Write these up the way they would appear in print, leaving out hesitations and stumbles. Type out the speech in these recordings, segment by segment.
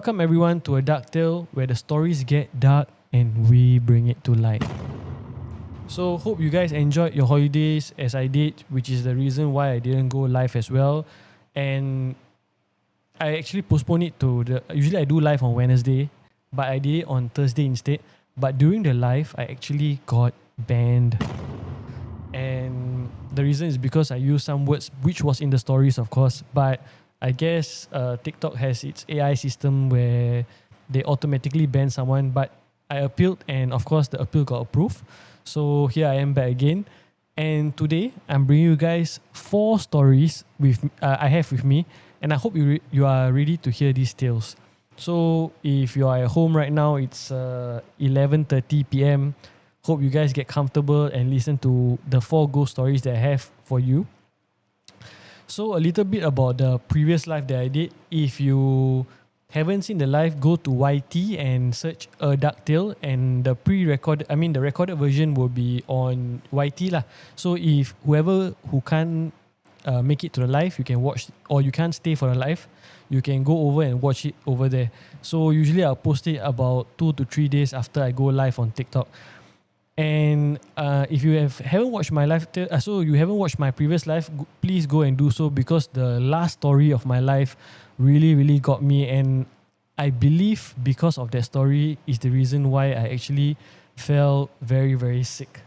Welcome everyone to A Dark Tale, where the stories get dark and we bring it to light. So hope you guys enjoyed your holidays as I did, which is the reason why I didn't go live as well. And I actually postponed it to usually I do live on Wednesday, but I did it on Thursday instead. But during the live, I actually got banned. And the reason is because I used some words which was in the stories, of course, but I guess TikTok has its AI system where they automatically ban someone, but I appealed and of course the appeal got approved. So here I am back again, and today I'm bringing you guys 4 stories I have with me, and I hope you are ready to hear these tales. So if you are at home right now, it's 11:30 p.m. Hope you guys get comfortable and listen to the 4 ghost stories that I have for you. So a little bit about the previous live that I did. If you haven't seen the live, go to YT and search A Dark Tale, and the recorded version will be on YT lah. So if whoever who can't make it to the live, you can watch, or you can't stay for the live, you can go over and watch it over there. So usually I'll post it about 2 to 3 days after I go live on TikTok. And if you haven't watched my live, so you haven't watched my previous live, please go and do so, because the last story of my life really got me, and I believe because of that story is the reason why I actually felt very sick.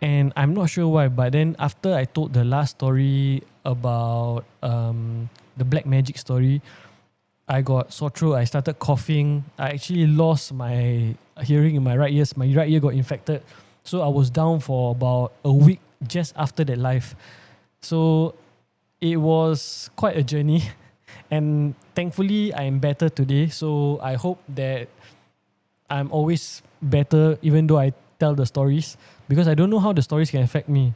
And I'm not sure why, but then after I told the last story about the black magic story, I got sore throat, I started coughing. I actually lost my hearing in my right ear. My right ear got infected. So I was down for about a week just after that live. So it was quite a journey. And thankfully, I'm better today. So I hope that I'm always better even though I tell the stories, because I don't know how the stories can affect me.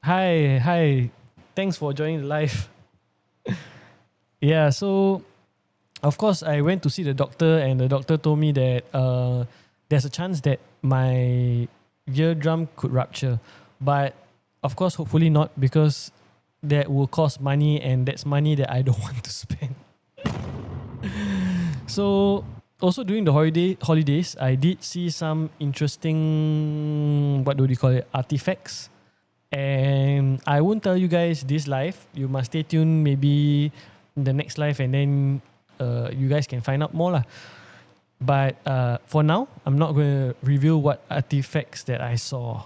Hi. Thanks for joining the live. Yeah, so of course, I went to see the doctor, and the doctor told me that there's a chance that my eardrum could rupture. But of course, hopefully not, because that will cost money, and that's money that I don't want to spend. So also during the holidays, I did see some interesting, artifacts. And I won't tell you guys this live. You must stay tuned maybe in the next live, and then you guys can find out more lah. But for now, I'm not going to reveal what artifacts that I saw.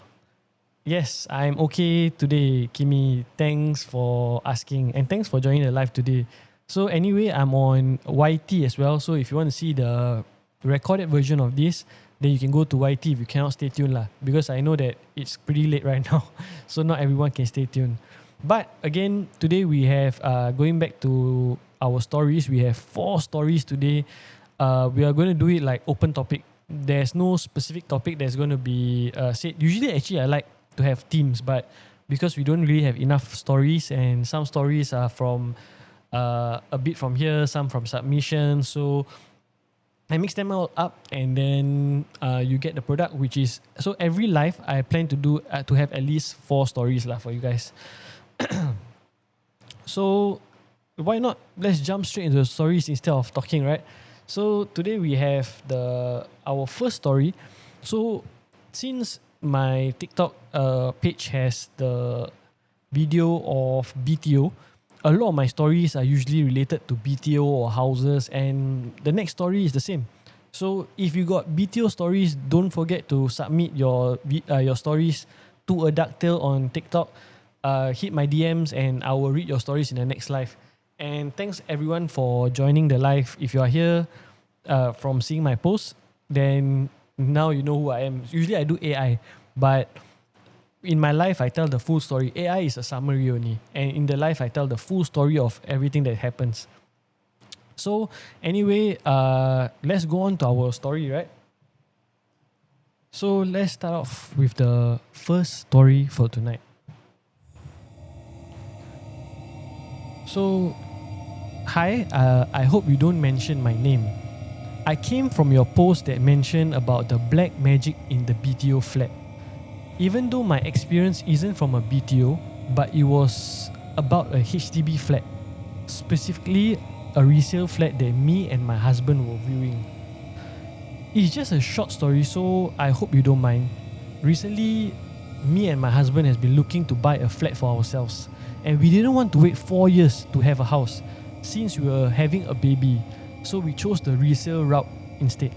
Yes, I'm okay today, Kimi. Thanks for asking, and thanks for joining the live today. So anyway, I'm on YT as well. So if you want to see the recorded version of this, then you can go to YT if you cannot stay tuned lah. Because I know that it's pretty late right now, so not everyone can stay tuned. But again, today we have, going back to our stories, we have 4 stories today. We are going to do it like open topic. There's no specific topic that's going to be said. Usually, actually, I like to have themes, but because we don't really have enough stories, and some stories are from a bit from here, some from submission. So I mix them all up, and then you get the product, which is, so every live I plan to do to have at least 4 stories lah for you guys. So why not? Let's jump straight into the stories instead of talking, right? So today we have our first story. So since my TikTok page has the video of BTO, a lot of my stories are usually related to BTO or houses, and the next story is the same. So if you got BTO stories, don't forget to submit your stories to A Dark Tale on TikTok. Hit my DMs and I will read your stories in the next live. And thanks everyone for joining the live. If you are here from seeing my posts, then now you know who I am. Usually I do AI, but in my life I tell the full story. AI is a summary only, and in the live I tell the full story of everything that happens. So anyway, let's go on to our story, right? So let's start off with the first story for tonight. So, hi, I hope you don't mention my name. I came from your post that mentioned about the black magic in the BTO flat. Even though my experience isn't from a BTO, but it was about a HDB flat, specifically a resale flat that me and my husband were viewing. It's just a short story, so I hope you don't mind. Recently, me and my husband has been looking to buy a flat for ourselves, and we didn't want to wait 4 years to have a house since we were having a baby, so we chose the resale route instead.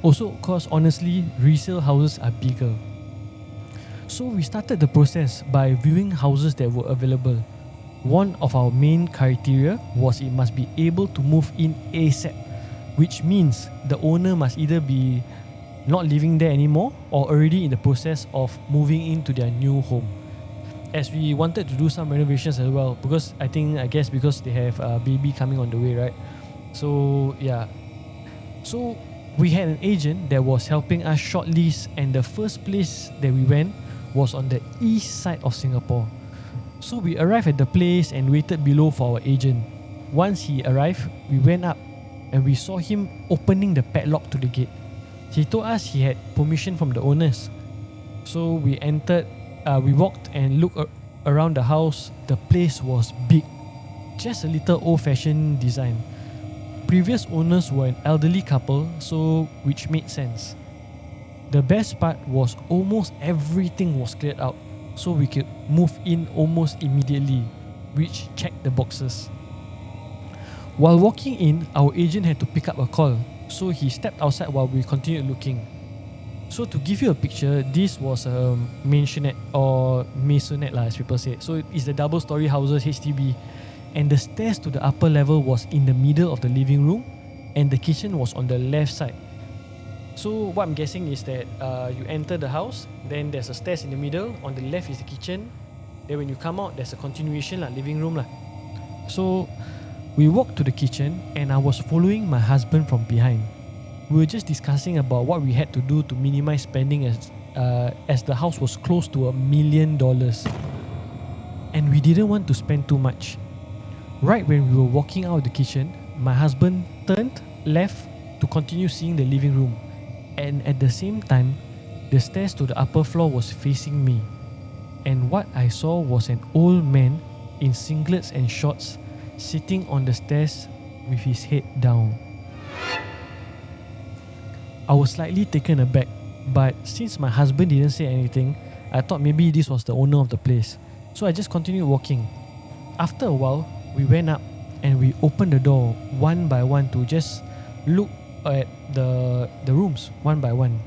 Also, cause honestly, resale houses are bigger. So we started the process by viewing houses that were available. One of our main criteria was it must be able to move in ASAP, which means the owner must either be not living there anymore or already in the process of moving into their new home. As we wanted to do some renovations as well, because I guess because they have a baby coming on the way, right? So yeah, so we had an agent that was helping us shortlist, and the first place that we went was on the east side of Singapore. So we arrived at the place and waited below for our agent. Once he arrived, we went up and we saw him opening the padlock to the gate. He told us he had permission from the owners. So we entered, we walked and looked around the house. The place was big, just a little old-fashioned design. Previous owners were an elderly couple, so which made sense. The best part was almost everything was cleared out, so we could move in almost immediately, which checked the boxes. While walking in, our agent had to pick up a call, so he stepped outside while we continued looking. So to give you a picture, this was a maisonette or maisonette as people say. So it's the double story houses, HDB, and the stairs to the upper level was in the middle of the living room, and the kitchen was on the left side. So what I'm guessing is that you enter the house, then there's a stairs in the middle, on the left is the kitchen, then when you come out there's a continuation living room . So we walked to the kitchen and I was following my husband from behind. We were just discussing about what we had to do to minimize spending as the house was close to $1 million, and we didn't want to spend too much. Right when we were walking out of the kitchen, my husband turned left to continue seeing the living room, and at the same time, the stairs to the upper floor was facing me, and what I saw was an old man in singlets and shorts sitting on the stairs with his head down. I was slightly taken aback, but since my husband didn't say anything, I thought maybe this was the owner of the place, so I just continued walking. After a while, we went up and we opened the door one by one to just look at the rooms one by one.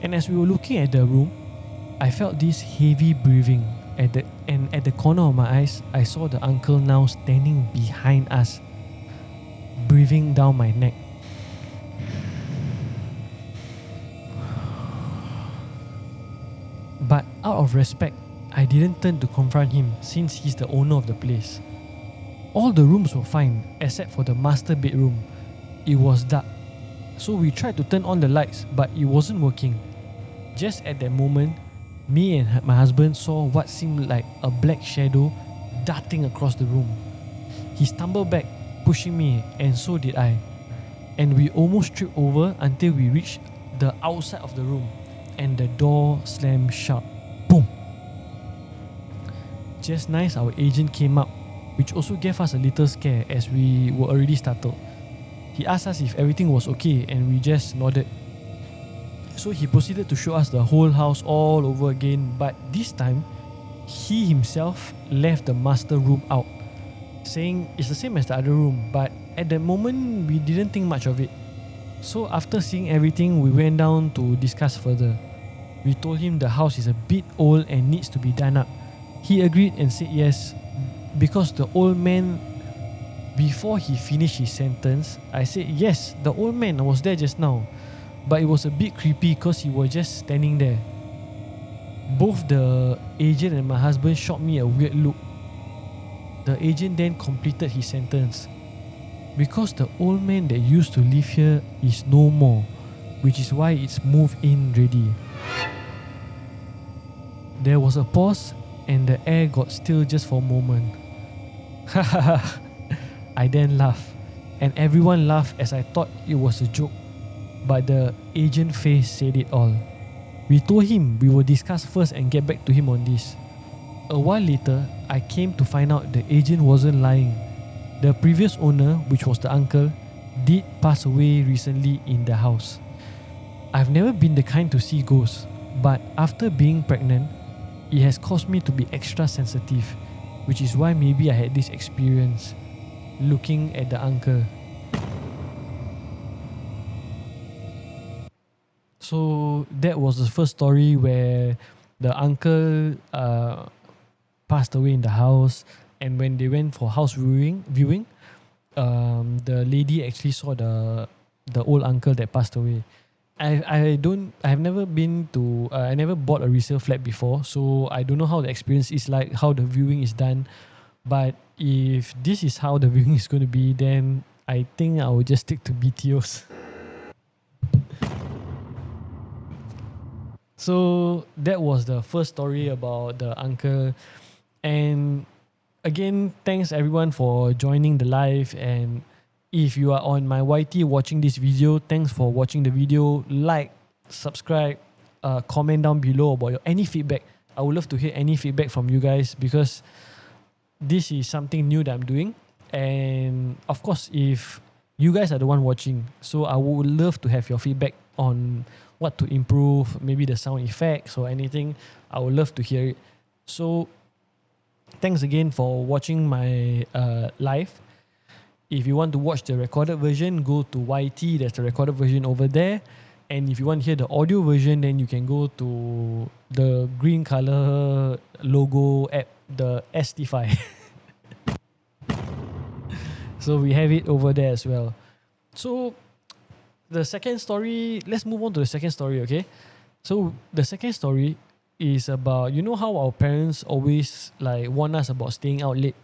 And as we were looking at the room, I felt this heavy breathing at the corner of my eyes. I saw the uncle now standing behind us, breathing down my neck. But out of respect, I didn't turn to confront him since he's the owner of the place. All the rooms were fine except for the master bedroom. It was dark, so we tried to turn on the lights, but it wasn't working. Just at that moment, me and my husband saw what seemed like a black shadow darting across the room. He stumbled back, pushing me, and so did I. And we almost tripped over until we reached the outside of the room, and the door slammed shut. Boom! Just nice, our agent came up, which also gave us a little scare as we were already startled. He asked us if everything was okay, and we just nodded. So he proceeded to show us the whole house all over again, but this time, he himself left the master room out, saying it's the same as the other room, but at the moment, we didn't think much of it. So after seeing everything, we went down to discuss further. We told him the house is a bit old and needs to be done up. He agreed and said yes, because the old man, before he finished his sentence, I said yes, the old man was there just now, but it was a bit creepy because he was just standing there. Both the agent and my husband shot me a weird look. The agent then completed his sentence. Because the old man that used to live here is no more, which is why it's move-in ready. There was a pause and the air got still just for a moment. I then laughed, and everyone laughed as I thought it was a joke, but the agent face said it all. We told him we will discuss first and get back to him on this. A while later, I came to find out the agent wasn't lying. The previous owner, which was the uncle, did pass away recently in the house. I've never been the kind to see ghosts, but after being pregnant, it has caused me to be extra sensitive, which is why maybe I had this experience looking at the uncle. So that was the first story where the uncle passed away in the house, and when they went for house viewing, the lady actually saw the old uncle that passed away. I have never been to I never bought a resale flat before, so I don't know how the experience is like, how the viewing is done. But if this is how the viewing is going to be, then I think I will just stick to BTOs. So that was the first story about the uncle. And again, thanks everyone for joining the live. And if you are on my YT watching this video, thanks for watching the video. Like, subscribe, comment down below about any feedback. I would love to hear any feedback from you guys, because this is something new that I'm doing. And of course, if you guys are the one watching, so I would love to have your feedback on what to improve, maybe the sound effects or anything. I would love to hear it. So thanks again for watching my live. If you want to watch the recorded version, go to YT. There's the recorded version over there. And if you want to hear the audio version, then you can go to the green color logo app, the ST5. So we have it over there as well. So the second story, let's move on to the second story, okay? So the second story is about, you know how our parents always like warn us about staying out late.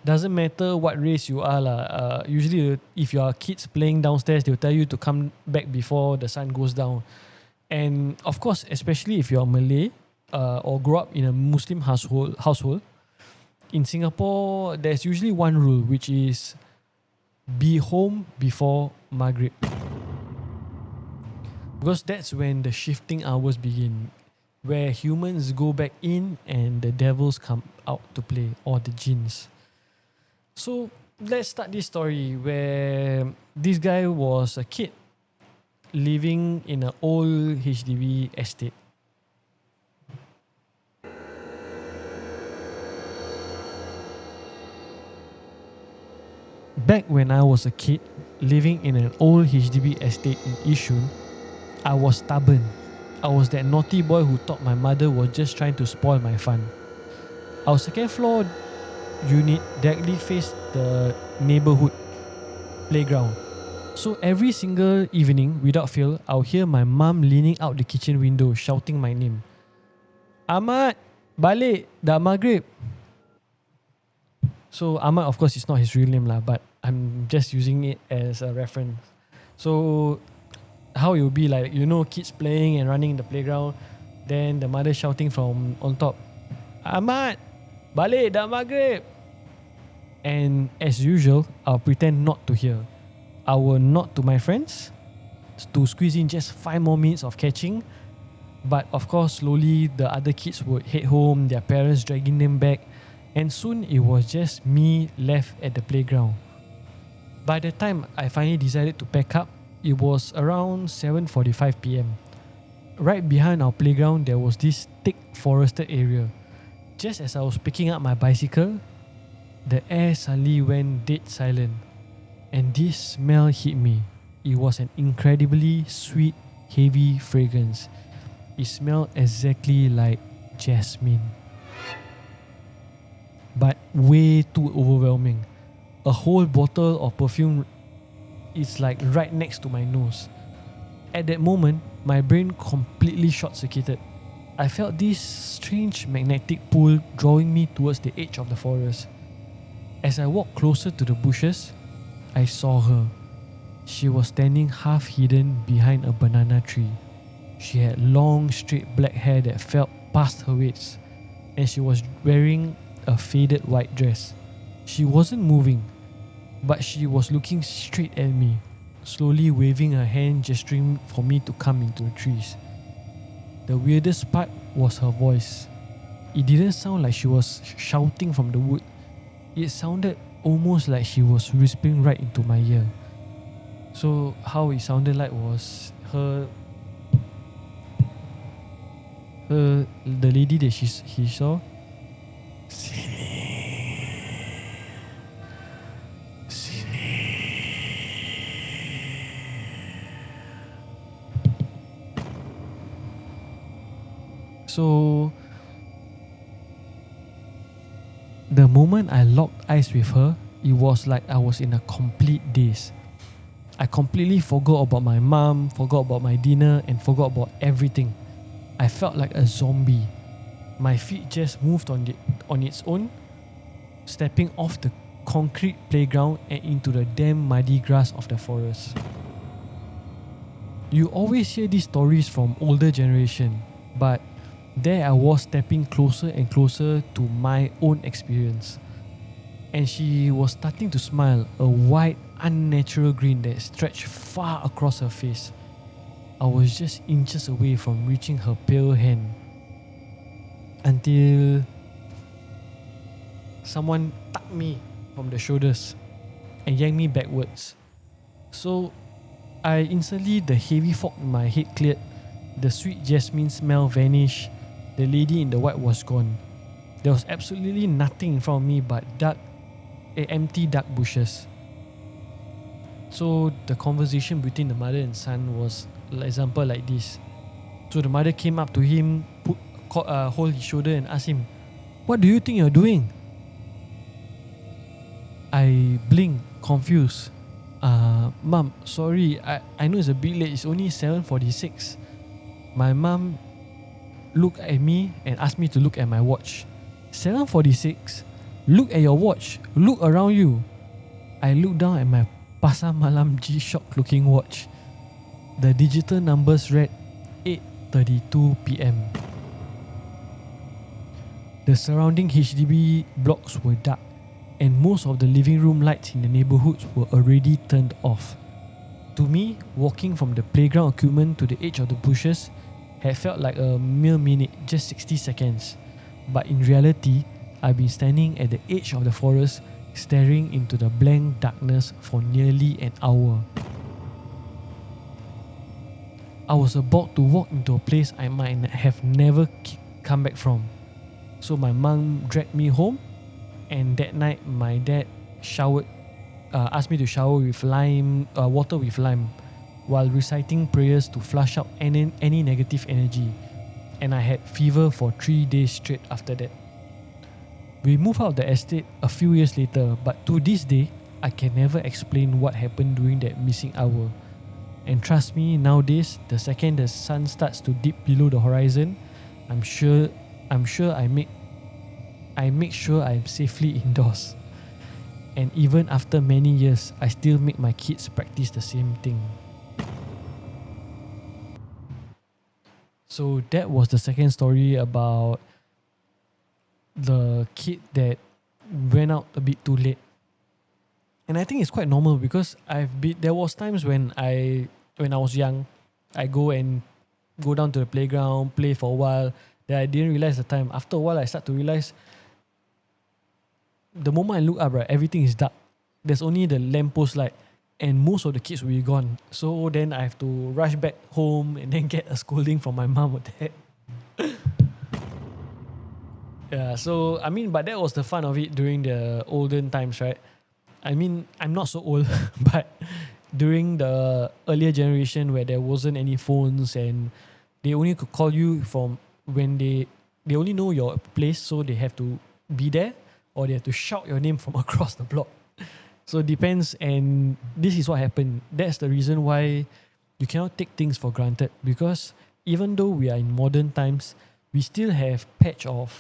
Doesn't matter what race you are lah. Usually if you are kids playing downstairs, they'll tell you to come back before the sun goes down. And of course, especially if you're Malay or grow up in a Muslim household, in Singapore, there's usually one rule, which is be home before Maghrib. Because that's when the shifting hours begin, where humans go back in and the devils come out to play, or the jinns. So let's start this story where this guy was a kid living in an old HDB estate. Back when I was a kid living in an old HDB estate in Yishun, I was stubborn. I was that naughty boy who thought my mother was just trying to spoil my fun. Our second floor unit directly faced the neighborhood playground. So every single evening, without fail, I'll hear my mum leaning out the kitchen window shouting my name. Ahmad, balik, dah maghrib. So Ahmad, of course, is not his real name lah, but I'm just using it as a reference. So how it will be like, you know, kids playing and running in the playground, then the mother shouting from on top, Ahmad, balik, dah maghrib. And as usual, I'll pretend not to hear. I will nod to my friends to squeeze in just 5 more minutes of catching. But of course, slowly the other kids would head home, their parents dragging them back, and soon it was just me left at the playground. By the time I finally decided to pack up, it was around 7:45 p.m. Right behind our playground, there was this thick forested area. Just as I was picking up my bicycle, the air suddenly went dead silent, and this smell hit me. It was an incredibly sweet, heavy fragrance. It smelled exactly like jasmine, but way too overwhelming. A whole bottle of perfume is like right next to my nose. At that moment, my brain completely short-circuited. I felt this strange magnetic pull drawing me towards the edge of the forest. As I walked closer to the bushes, I saw her. She was standing half hidden behind a banana tree. She had long, straight black hair that fell past her waist, and she was wearing a faded white dress. She wasn't moving, but she was looking straight at me, slowly waving her hand, gesturing for me to come into the trees. The weirdest part was her voice. It didn't sound like she was shouting from the wood. It sounded almost like she was whispering right into my ear. So how it sounded like was the lady that he saw. So the moment I locked eyes with her, it was like I was in a complete daze. I completely forgot about my mom, forgot about my dinner, and forgot about everything. I felt like a zombie. My feet just moved on its own, stepping off the concrete playground and into the damn muddy grass of the forest. You always hear these stories from older generation, but there I was stepping closer and closer to my own experience. And she was starting to smile, a wide, unnatural grin that stretched far across her face. I was just inches away from reaching her pale hand until someone tucked me from the shoulders and yanked me backwards. So instantly the heavy fog in my head cleared, the sweet jasmine smell vanished, the lady in the white was gone. There was absolutely nothing in front of me but empty dark bushes. So the conversation between the mother and son was example like this. So the mother came up to him, hold his shoulder and asked him, "What do you think you're doing?" I blinked, confused. Mom, sorry, I know it's a bit late. It's only 7:46. My mom looked at me and asked me to look at my watch. 7:46? Look at your watch. Look around you. I looked down at my Pasar Malam G-Shock looking watch. The digital numbers read 8:32 p.m. The surrounding HDB blocks were dark, and most of the living room lights in the neighborhoods were already turned off. To me, walking from the playground equipment to the edge of the bushes had felt like a mere minute, just 60 seconds. But in reality, I've been standing at the edge of the forest, staring into the blank darkness for nearly an hour. I was about to walk into a place I might have never come back from. So my mom dragged me home, and that night my dad asked me to shower with water with lime, while reciting prayers to flush out any negative energy. And I had fever for 3 days straight after that. We moved out of the estate a few years later, but to this day, I can never explain what happened during that missing hour. And trust me, nowadays, the second the sun starts to dip below the horizon, I'm sure I make sure I'm safely indoors. And even after many years, I still make my kids practice the same thing. So that was the second story about the kid that went out a bit too late. And I think it's quite normal because there was times when I was young, I go down to the playground, play for a while, then I didn't realize the time. After a while I start to realize the moment I look up, right, everything is dark. There's only the lamppost light and most of the kids will be gone. So then I have to rush back home and then get a scolding from my mom or dad. Yeah, so I mean, but that was the fun of it during the olden times, right? I mean, I'm not so old, but during the earlier generation where there wasn't any phones and they only could call you from when they only know your place, so they have to be there or they have to shout your name from across the block. So it depends, and this is what happened. That's the reason why you cannot take things for granted, because even though we are in modern times, we still have patch of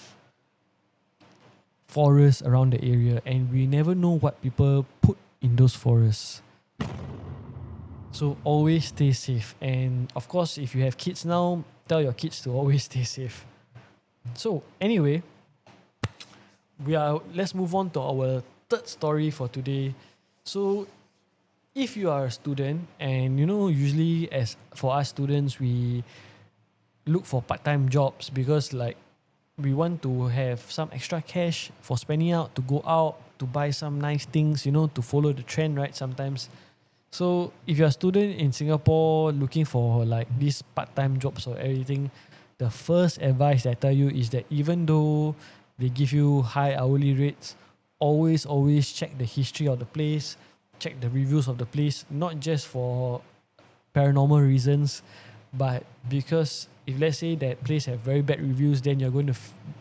forests around the area and we never know what people put in those forests. So always stay safe, and of course if you have kids now, tell your kids to always stay safe. So anyway, let's move on to our third story for today. So if you are a student, and usually as for us students, we look for part-time jobs because like we want to have some extra cash for spending out, to go out, to buy some nice things, to follow the trend, right? Sometimes. So if you're a student in Singapore looking for like these part-time jobs or everything, the first advice that I tell you is that even though they give you high hourly rates, always check the history of the place, check the reviews of the place, not just for paranormal reasons, but because if let's say that place have very bad reviews, then you're going to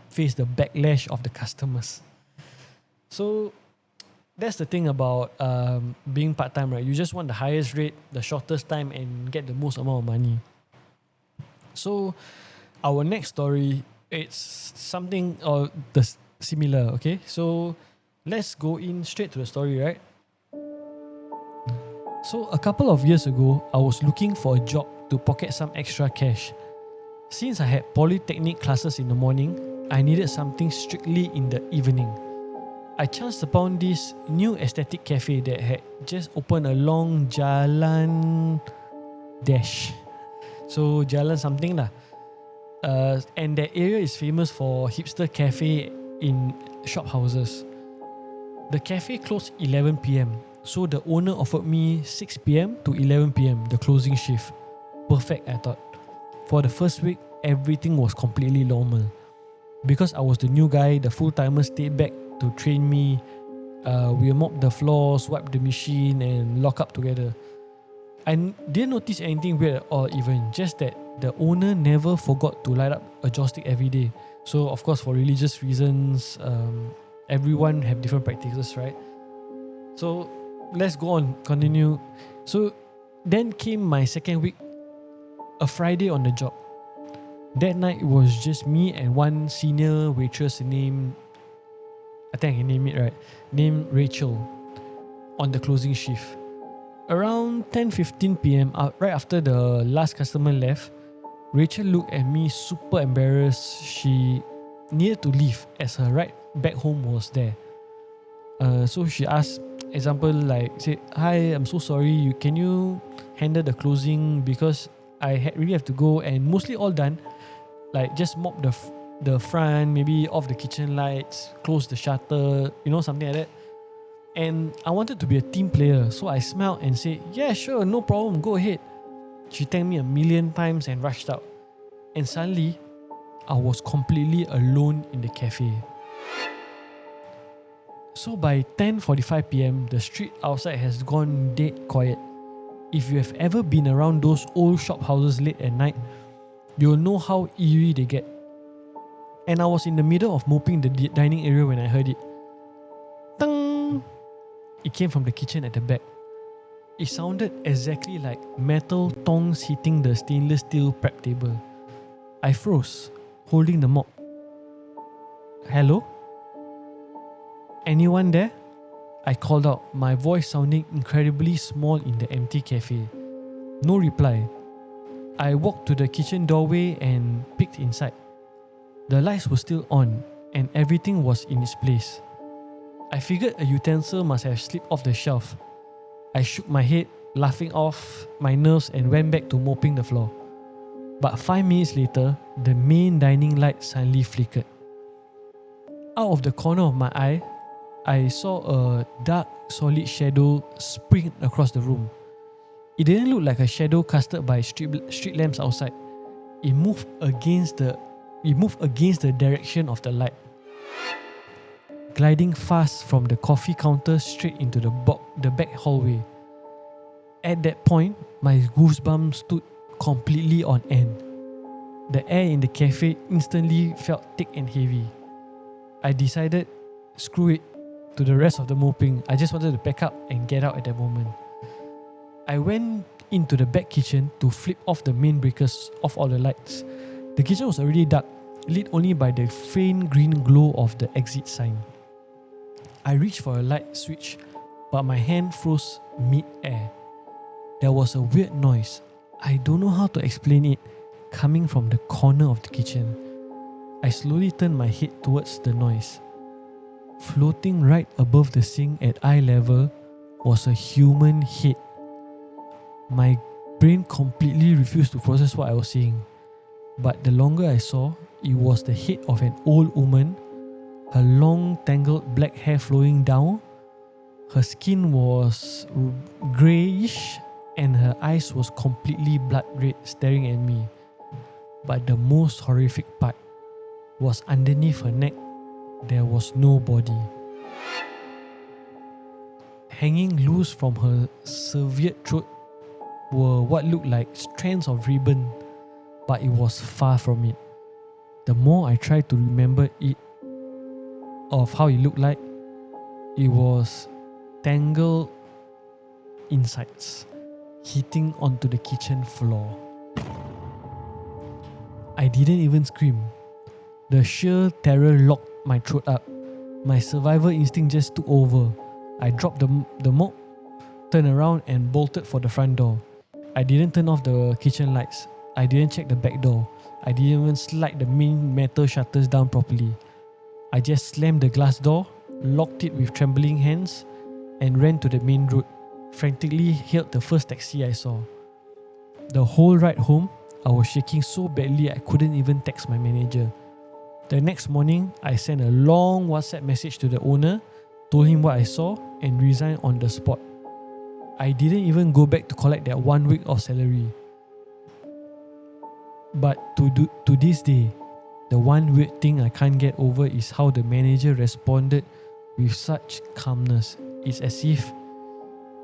face the backlash of the customers. So that's the thing about being part-time, right? You just want the highest rate, the shortest time, and get the most amount of money. So our next story, it's something or the similar, okay? So let's go in straight to the story, right? So a couple of years ago, I was looking for a job to pocket some extra cash. Since I had polytechnic classes in the morning, I needed something strictly in the evening. I chanced upon this new aesthetic cafe that had just opened along Jalan Dash. So Jalan something lah. And that area is famous for hipster cafe in shop houses. The cafe closed 11 p.m. So the owner offered me 6 p.m. to 11 p.m. the closing shift. Perfect, I thought. For the first week, everything was completely normal. Because I was the new guy, the full-timers stayed back to train me. We mopped the floor, swiped the machine and lock up together. I didn't notice anything weird at all even, just that the owner never forgot to light up a joystick every day. So of course for religious reasons, everyone have different practices, right? So let's go on, continue. So then came my second week, a Friday on the job. That night it was just me and one senior waitress named, I think I can name it right, named Rachel, on the closing shift. Around 10:15 p.m, right after the last customer left, Rachel looked at me super embarrassed. She needed to leave as her ride back home was there. So she asked, example like, say, "Hi, I'm so sorry. Can you handle the closing because I really have to go and mostly all done. Like just mop the front, maybe off the kitchen lights, close the shutter, something like that." And I wanted to be a team player, so I smiled and said, "Yeah, sure, no problem, go ahead." She thanked me a million times and rushed out. And suddenly, I was completely alone in the cafe. So by 10:45 p.m, the street outside has gone dead quiet. If you have ever been around those old shop houses late at night, you'll know how eerie they get. And I was in the middle of mopping the dining area when I heard it. Tang! It came from the kitchen at the back. It sounded exactly like metal tongs hitting the stainless steel prep table. I froze, holding the mop. "Hello? Anyone there?" I called out, my voice sounding incredibly small in the empty cafe. No reply. I walked to the kitchen doorway and peeked inside. The lights were still on and everything was in its place. I figured a utensil must have slipped off the shelf. I shook my head, laughing off my nerves, and went back to mopping the floor. But 5 minutes later, the main dining light suddenly flickered. Out of the corner of my eye, I saw a dark, solid shadow sprint across the room. It didn't look like a shadow casted by street lamps outside. It moved against the direction of the light, gliding fast from the coffee counter straight into the back hallway. At that point, my goosebumps stood completely on end. The air in the cafe instantly felt thick and heavy. I decided, screw it, to the rest of the mopping. I just wanted to pack up and get out at that moment. I went into the back kitchen to flip off the main breakers of all the lights. The kitchen was already dark, lit only by the faint green glow of the exit sign. I reached for a light switch, but my hand froze mid-air. There was a weird noise, I don't know how to explain it, coming from the corner of the kitchen. I slowly turned my head towards the noise. Floating right above the sink at eye level was a human head. My brain completely refused to process what I was seeing. But the longer I saw, it was the head of an old woman, her long tangled black hair flowing down. Her skin was greyish and her eyes was completely blood red, staring at me. But the most horrific part was underneath her neck, there was no body. Hanging loose from her severed throat were what looked like strands of ribbon, but it was far from it. The more I tried to remember it, of how it looked like, it was tangled insides, hitting onto the kitchen floor. I didn't even scream. The sheer terror locked my throat up. My survival instinct just took over. I dropped the mop, turned around and bolted for the front door. I didn't turn off the kitchen lights. I didn't check the back door. I didn't even slide the main metal shutters down properly. I just slammed the glass door, locked it with trembling hands, and ran to the main road. Frantically hailed the first taxi I saw. The whole ride home, I was shaking so badly I couldn't even text my manager. The next morning, I sent a long WhatsApp message to the owner, told him what I saw, and resigned on the spot. I didn't even go back to collect that 1 week of salary. But to this day, the one weird thing I can't get over is how the manager responded with such calmness. It's as if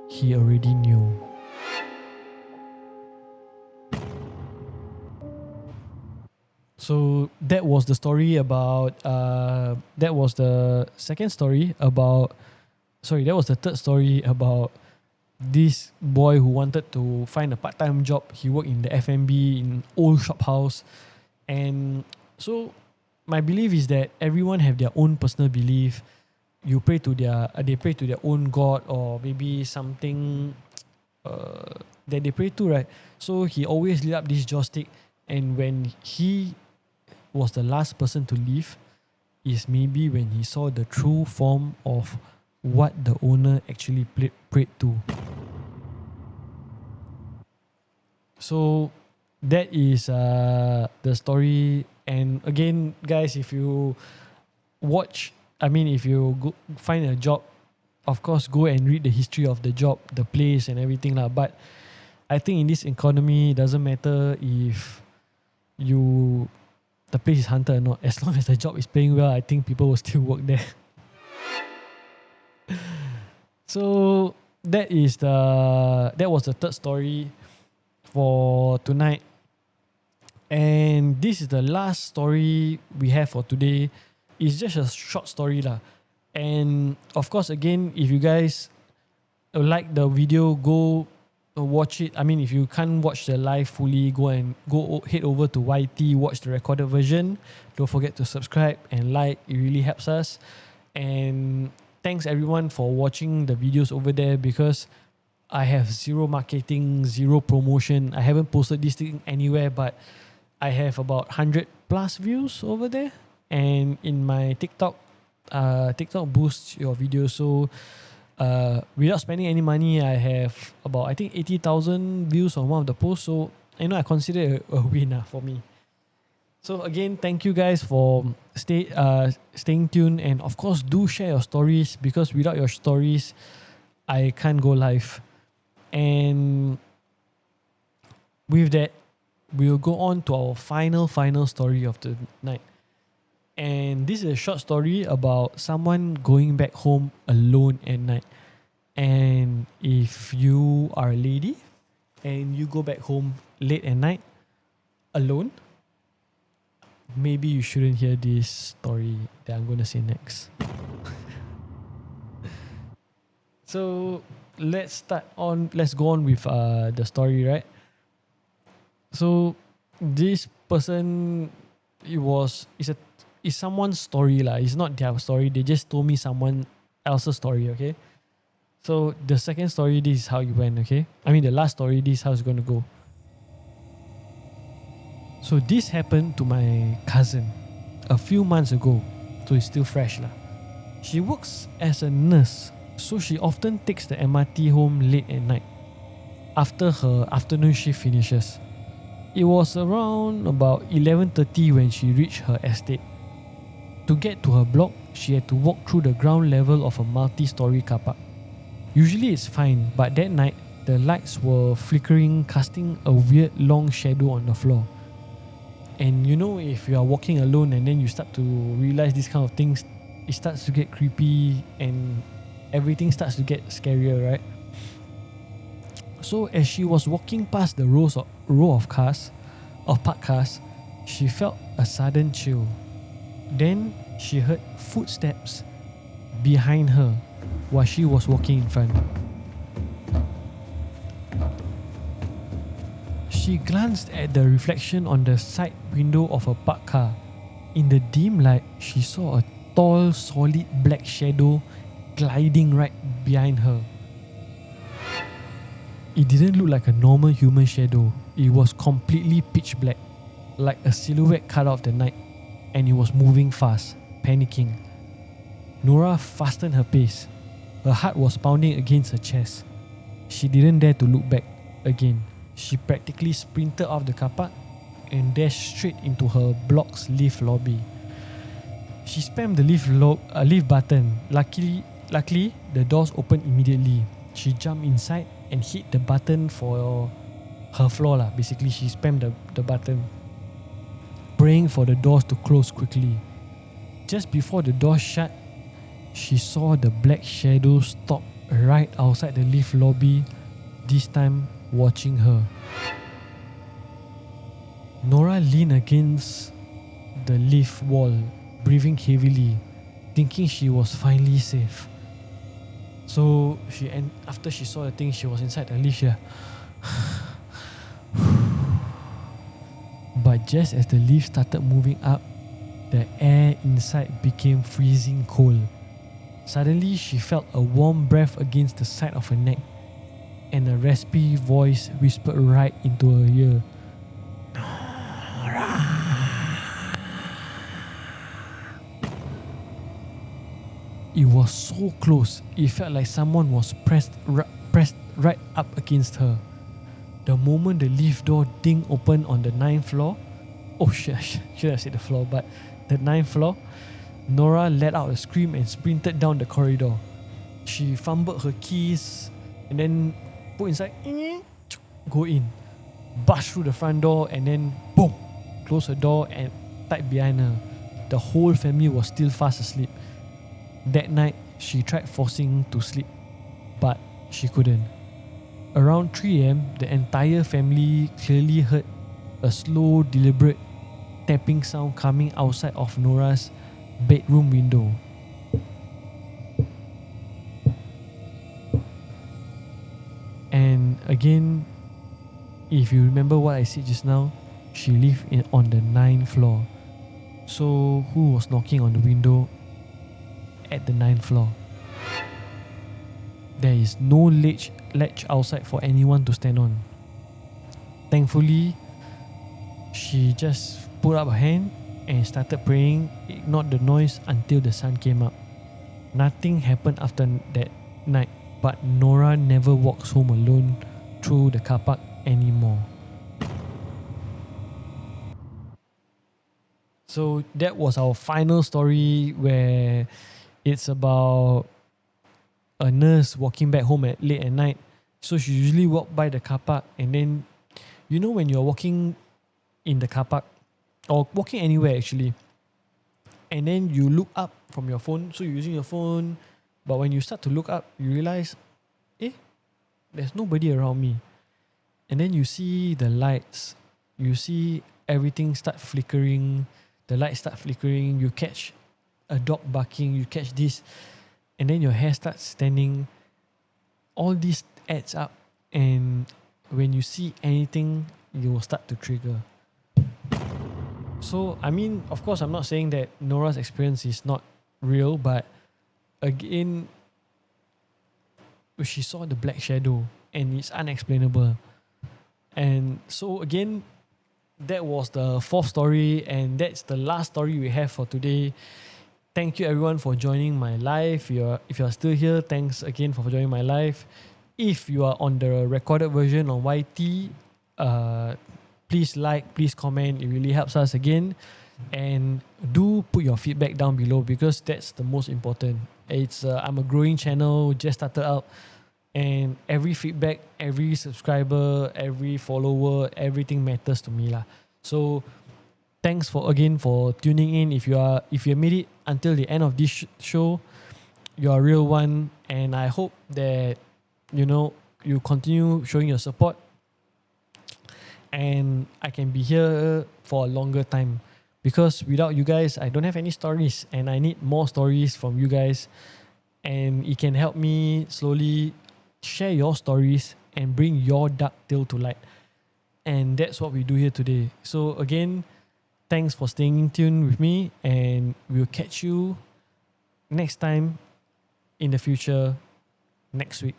he already knew. So that was the story about that was the second story about that was the third story about this boy who wanted to find a part-time job. He worked in the F&B in old shop house. And so my belief is that everyone have their own personal belief. They pray to their own God, or maybe something that they pray to, right? So he always lit up this joystick, and when he was the last person to leave is maybe when he saw the true form of what the owner actually prayed to. So that is the story. And again, guys, if you go find a job, of course, go and read the history of the job, the place and everything lah. But I think in this economy, it doesn't matter if the place is haunted or not. As long as the job is paying well, I think people will still work there. So that was the third story for tonight. And this is the last story we have for today. It's just a short story lah. And of course, again, if you guys like the video, go watch it. I mean, if you can't watch the live fully, head over to YT, watch the recorded version. Don't forget to subscribe and like. It really helps us. And thanks everyone for watching the videos over there, because I have zero marketing, zero promotion. I haven't posted this thing anywhere, but I have about 100 plus views over there. And in my TikTok boosts your videos. So without spending any money, I have about, I think, 80,000 views on one of the posts. So I consider it a win for me. So again, thank you guys for staying tuned, and of course do share your stories, because without your stories, I can't go live. And with that, we'll go on to our final story of the night. And this is a short story about someone going back home alone at night. And if you are a lady and you go back home late at night alone, maybe you shouldn't hear this story that I'm going to say next. So let's go on with the story, right? So this person, it's someone's story lah. It's not their story. They just told me someone else's story, okay? So the second story, this is how it went, okay? I mean, the last story, this is how it's going to go. So this happened to my cousin a few months ago. So it's still fresh lah. She works as a nurse, so she often takes the MRT home late at night after her afternoon shift finishes. It was around about 11:30 when she reached her estate. To get to her block, she had to walk through the ground level of a multi-story car park. Usually it's fine, but that night, the lights were flickering, casting a weird long shadow on the floor. And you know, if you are walking alone and then you start to realize these kind of things, it starts to get creepy and everything starts to get scarier, right? So as she was walking past the row of parked cars, she felt a sudden chill. Then she heard footsteps behind her while she was walking in front. She glanced at the reflection on the side window of a parked car. In the dim light, she saw a tall, solid black shadow gliding right behind her. It didn't look like a normal human shadow. It was completely pitch black, like a silhouette cut out of the night, and it was moving fast, panicking. Nora fastened her pace. Her heart was pounding against her chest. She didn't dare to look back again. She practically sprinted off the car park and dashed straight into her block's lift lobby. She spammed the lift button. Luckily, the doors opened immediately. She jumped inside and hit the button for her floor. Basically, she spammed the button, praying for the doors to close quickly. Just before the door shut, she saw the black shadow stop right outside the lift lobby, this time watching her. Nora leaned against the lift wall, breathing heavily, thinking she was finally safe. So after she saw the thing, she was inside the lift. But just as the lift started moving up, the air inside became freezing cold. Suddenly, she felt a warm breath against the side of her neck, and a raspy voice whispered right into her ear. Nora. It was so close, it felt like someone was pressed right up against her. The moment the lift door ding open on the 9th floor, should have said the floor, but the 9th floor, Nora let out a scream and sprinted down the corridor. She fumbled her keys and then put inside, go in, bust through the front door and then boom, close her door and tied behind her. The whole family was still fast asleep. That night, she tried forcing to sleep, but she couldn't. Around 3 a.m., the entire family clearly heard a slow, deliberate tapping sound coming outside of Nora's bedroom window. And again, if you remember what I said just now, she lived on the 9th floor. So who was knocking on the window at the 9th floor? There is no latch outside for anyone to stand on. Thankfully, she just put up her hand and started praying, ignored the noise until the sun came up. Nothing happened after that night, but Nora never walks home alone through the car park anymore. So that was our final story, where it's about a nurse walking back home late at night. So she usually walk by the car park, and then you know when you're walking in the car park or walking anywhere actually, and then you look up from your phone, so you're using your phone, but when you start to look up, you realize, there's nobody around me. And then you see the lights, you see everything start flickering, the lights start flickering, you catch a dog barking, you catch this, and then your hair starts standing. All this adds up, and when you see anything, you will start to trigger. So, I mean, of course, I'm not saying that Nora's experience is not real, but again, she saw the black shadow and it's unexplainable. And so, again, that was the 4th story, and that's the last story we have for today. Thank you everyone for joining my live. If you're still here, thanks again for joining my live. If you are on the recorded version on YT, please like, please comment. It really helps us again. And do put your feedback down below because that's the most important. It's I'm a growing channel, just started out, and every feedback, every subscriber, every follower, everything matters to me lah. So thanks for tuning in. If you made it until the end of this show, you're a real one, and I hope that you continue showing your support, and I can be here for a longer time, because without you guys I don't have any stories, and I need more stories from you guys, and it can help me slowly share your stories and bring your dark tale to light. And that's what we do here today. So again, thanks for staying in tune with me, and we'll catch you next time in the future, next week.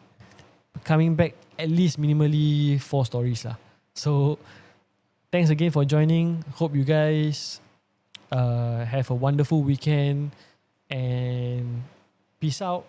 Coming back at least minimally 4 stories lah. So thanks again for joining. Hope you guys have a wonderful weekend, and peace out.